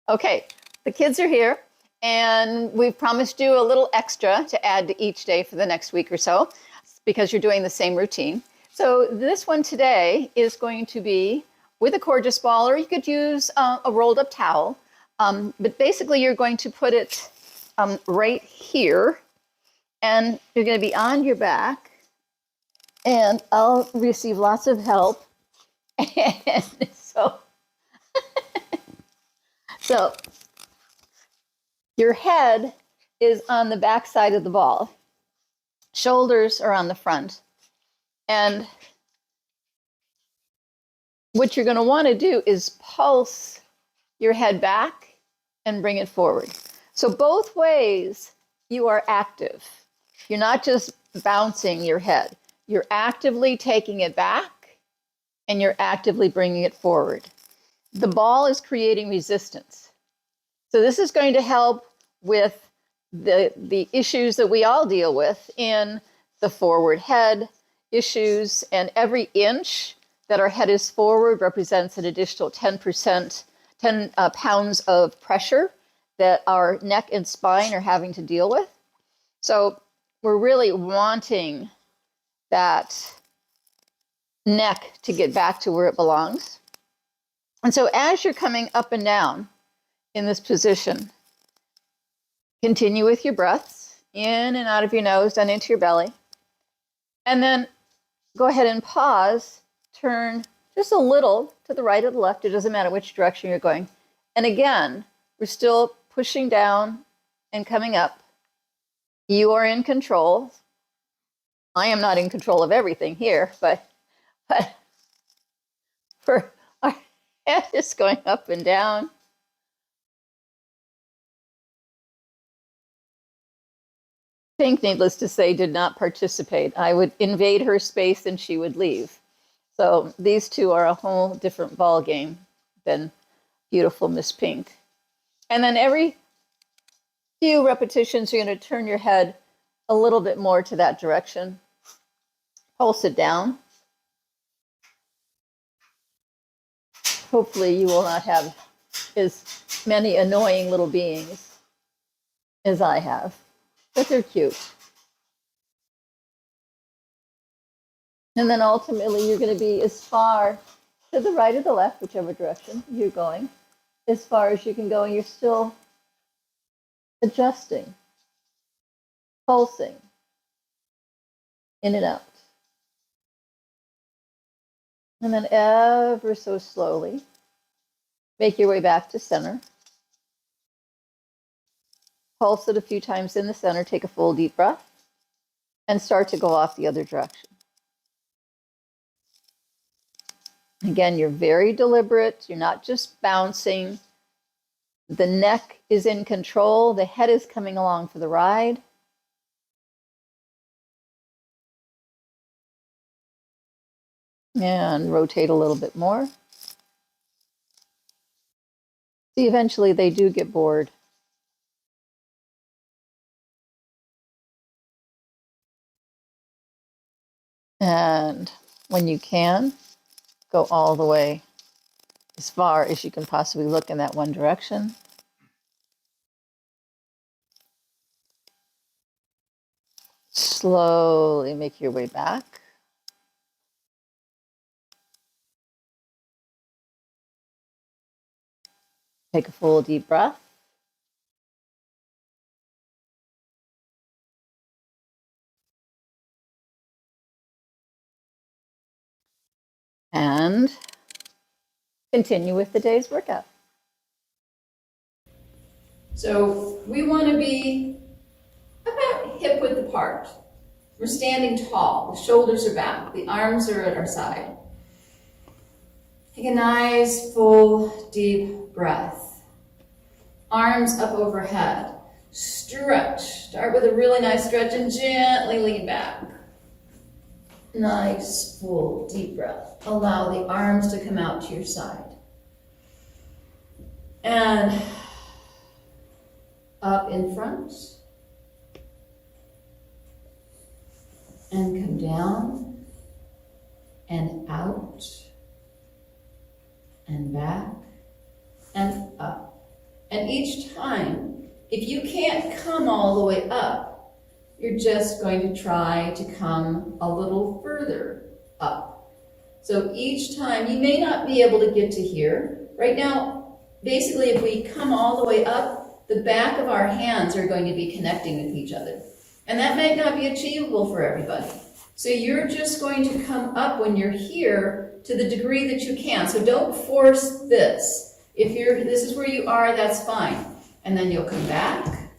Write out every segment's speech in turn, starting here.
Okay, the kids are here, and we've promised you a little extra to add to each day for the next week or so, because you're doing the same routine. So this one today is going to be with a Coregeous ball, or you could use a rolled up towel. But basically you're going to put it right here, and you're going to be on your back, and I'll receive lots of help. And so your head is on the back side of the ball. Shoulders are on the front. And what you're going to want to do is pulse your head back and bring it forward. So both ways you are active. You're not just bouncing your head. You're actively taking it back and you're actively bringing it forward. The ball is creating resistance. So this is going to help with the issues that we all deal with in the forward head issues, and every inch that our head is forward represents an additional 10 pounds of pressure that our neck and spine are having to deal with. So we're really wanting that neck to get back to where it belongs. And so as you're coming up and down in this position, continue with your breaths in and out of your nose and into your belly. And then go ahead and pause, turn just a little to the right or the left. It doesn't matter which direction you're going. And again, we're still pushing down and coming up. You are in control. I am not in control of everything here, but for our head is going up and down. Pink, needless to say, did not participate. I would invade her space and she would leave. So these two are a whole different ball game than beautiful Miss Pink. And then every few repetitions, you're going to turn your head a little bit more to that direction. Pulse it down. Hopefully you will not have as many annoying little beings as I have, but they're cute. And then ultimately you're going to be as far to the right or the left, whichever direction you're going, as far as you can go, and you're still adjusting, pulsing in and out. And then ever so slowly, make your way back to center. Pulse it a few times in the center, take a full deep breath, and start to go off the other direction. Again, you're very deliberate. You're not just bouncing. The neck is in control. The head is coming along for the ride. And rotate a little bit more. See, eventually they do get bored. And when you can, go all the way as far as you can possibly look in that one direction. Slowly make your way back. Take a full deep breath. And continue with the day's workout. So we want to be about hip width apart. We're standing tall, the shoulders are back, the arms are at our side. Take a nice full deep breath. Arms up overhead. Stretch. Start with a really nice stretch and gently lean back. Nice full deep breath. Allow the arms to come out to your side. And up in front. And come down. And out. And back. And up. And each time, if you can't come all the way up, you're just going to try to come a little further up. So each time, you may not be able to get to here. Right now, basically, if we come all the way up, the back of our hands are going to be connecting with each other. And that might not be achievable for everybody. So you're just going to come up when you're here to the degree that you can. So don't force this. If this is where you are, that's fine. And then you'll come back,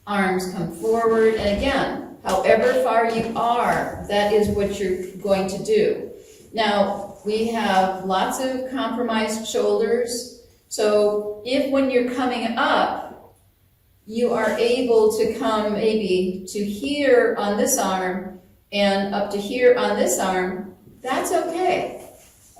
arms come forward, and again, however far you are, that is what you're going to do. Now, we have lots of compromised shoulders. So if when you're coming up, you are able to come maybe to here on this arm and up to here on this arm, that's okay.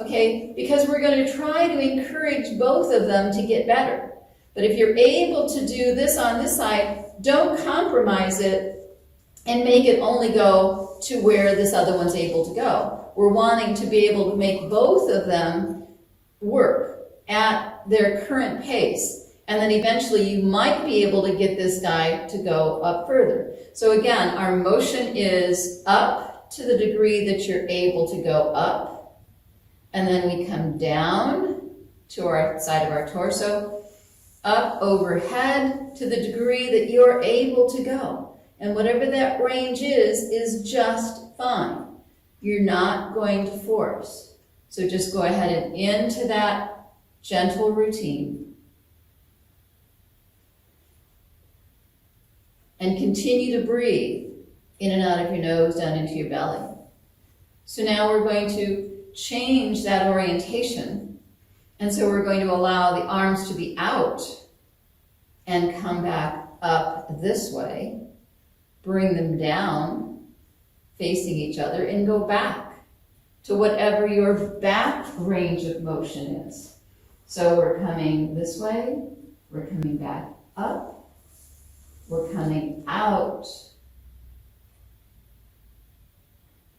Okay, because we're going to try to encourage both of them to get better. But if you're able to do this on this side, don't compromise it and make it only go to where this other one's able to go. We're wanting to be able to make both of them work at their current pace. And then eventually you might be able to get this guy to go up further. So again, our motion is up to the degree that you're able to go up. And then we come down to our side of our torso, up overhead to the degree that you're able to go. And whatever that range is just fine. You're not going to force. So just go ahead and into that gentle routine. And continue to breathe in and out of your nose, down into your belly. So now we're going to change that orientation. And so we're going to allow the arms to be out and come back up this way. Bring them down, facing each other, and go back to whatever your back range of motion is. So we're coming this way, we're coming back up, we're coming out,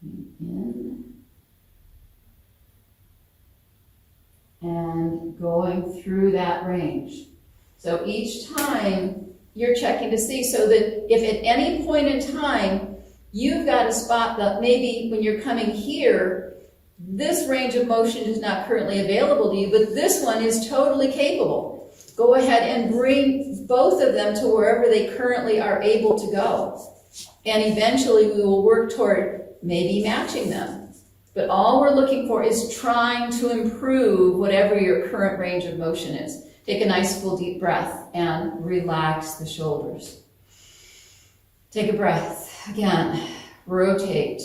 in, and going through that range. So each time you're checking to see, so that if at any point in time you've got a spot that maybe when you're coming here, this range of motion is not currently available to you, but this one is totally capable. Go ahead and bring both of them to wherever they currently are able to go. And eventually we will work toward maybe matching them. But all we're looking for is trying to improve whatever your current range of motion is. Take a nice full deep breath and relax the shoulders. Take a breath. Again, rotate.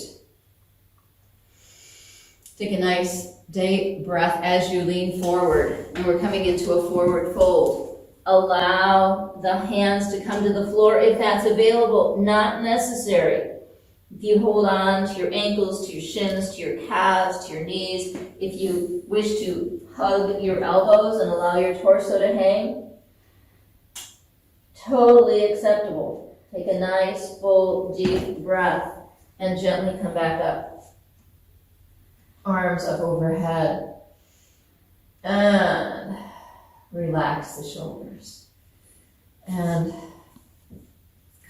Take a nice deep breath as you lean forward. And we're coming into a forward fold. Allow the hands to come to the floor if that's available, not necessary. If you hold on to your ankles, to your shins, to your calves, to your knees, if you wish to hug your elbows and allow your torso to hang, totally acceptable. Take a nice, full, deep breath and gently come back up. Arms up overhead. And relax the shoulders. And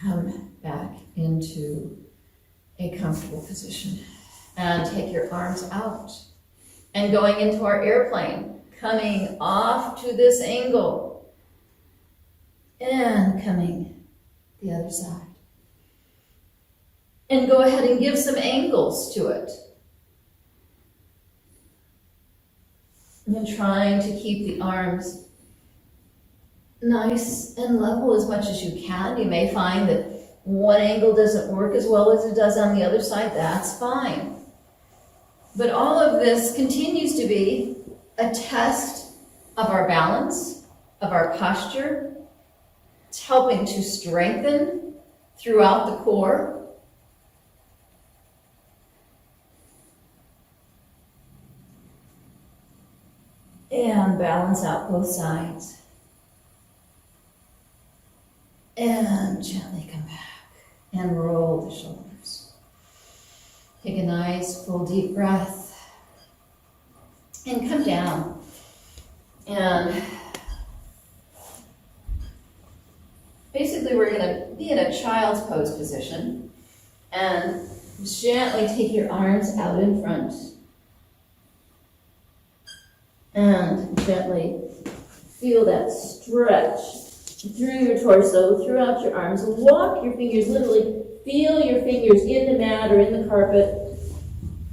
come back into a comfortable position. And take your arms out. And going into our airplane, coming off to this angle. And coming the other side. And go ahead and give some angles to it. And trying to keep the arms nice and level as much as you can. You may find that one angle doesn't work as well as it does on the other side. That's fine. But all of this continues to be a test of our balance, of our posture. It's helping to strengthen throughout the core. And balance out both sides. And gently come back and roll the shoulders. Take a nice full deep breath and come down. And basically we're going to be in a child's pose position and gently take your arms out in front and gently feel that stretch through your torso, throughout your arms. Walk your fingers, literally feel your fingers in the mat or in the carpet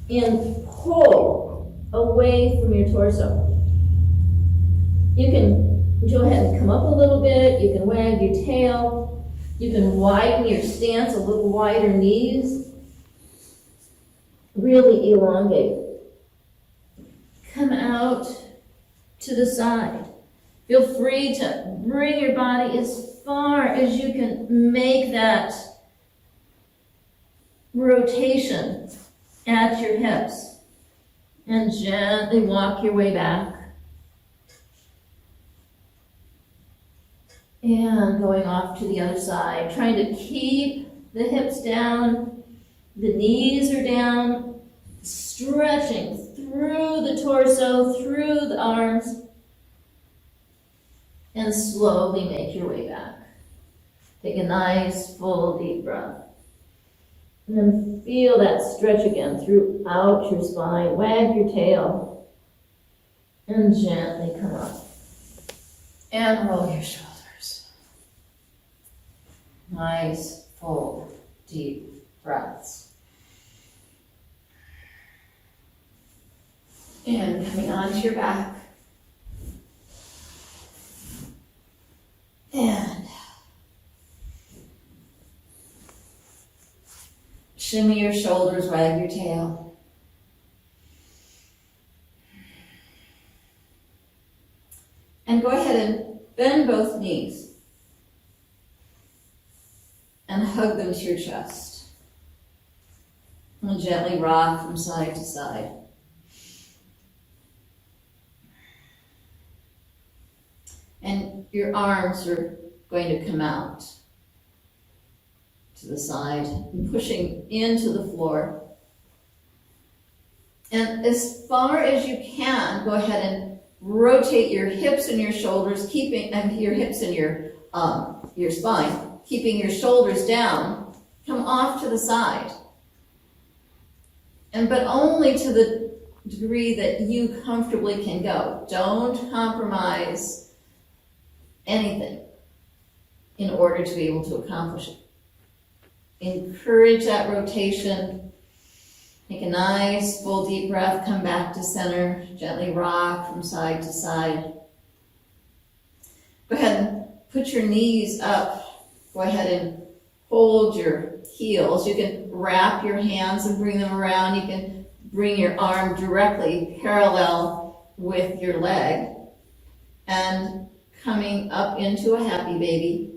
and pull away from your torso. You can go ahead and come up a little bit. You can wag your tail. You can widen your stance, a little wider knees. Really elongate. Come out to the side. Feel free to bring your body as far as you can make that rotation at your hips. And gently walk your way back. And going off to the other side, trying to keep the hips down, the knees are down, stretching through the torso, through the arms, and slowly make your way back. Take a nice, full, deep breath. And then feel that stretch again throughout your spine. Wag your tail, and gently come up. And roll your shoulders. Nice, full, deep breaths. And coming onto your back. And shimmy your shoulders, wag your tail. And go ahead and bend both knees. And hug them to your chest. And gently rock from side to side. And your arms are going to come out to the side and pushing into the floor. And as far as you can, go ahead and rotate your hips and your shoulders, keeping your hips and your spine. Keeping your shoulders down, come off to the side. But only to the degree that you comfortably can go. Don't compromise anything in order to be able to accomplish it. Encourage that rotation. Take a nice, full, deep breath. Come back to center. Gently rock from side to side. Go ahead and put your knees up. Go ahead and hold your heels. You can wrap your hands and bring them around. You can bring your arm directly parallel with your leg. And coming up into a happy baby.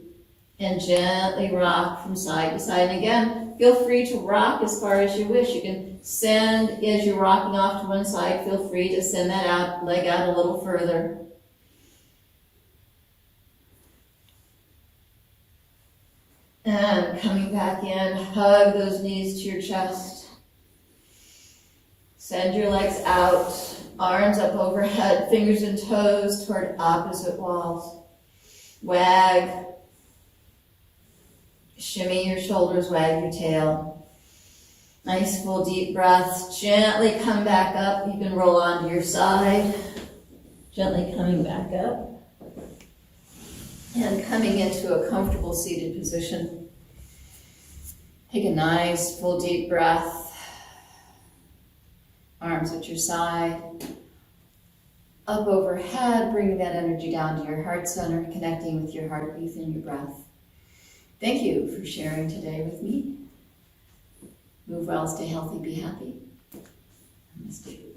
And gently rock from side to side. And again, feel free to rock as far as you wish. You can send, as you're rocking off to one side, feel free to send that leg out a little further. And coming back in, hug those knees to your chest. Send your legs out, arms up overhead, fingers and toes toward opposite walls. Wag. Shimmy your shoulders, wag your tail. Nice full deep breaths. Gently come back up. You can roll onto your side. Gently coming back up. And coming into a comfortable seated position. Take a nice full deep breath. Arms at your side. Up overhead, bringing that energy down to your heart center, connecting with your heartbeat and your breath. Thank you for sharing today with me. Move well, stay healthy, be happy. Namaste.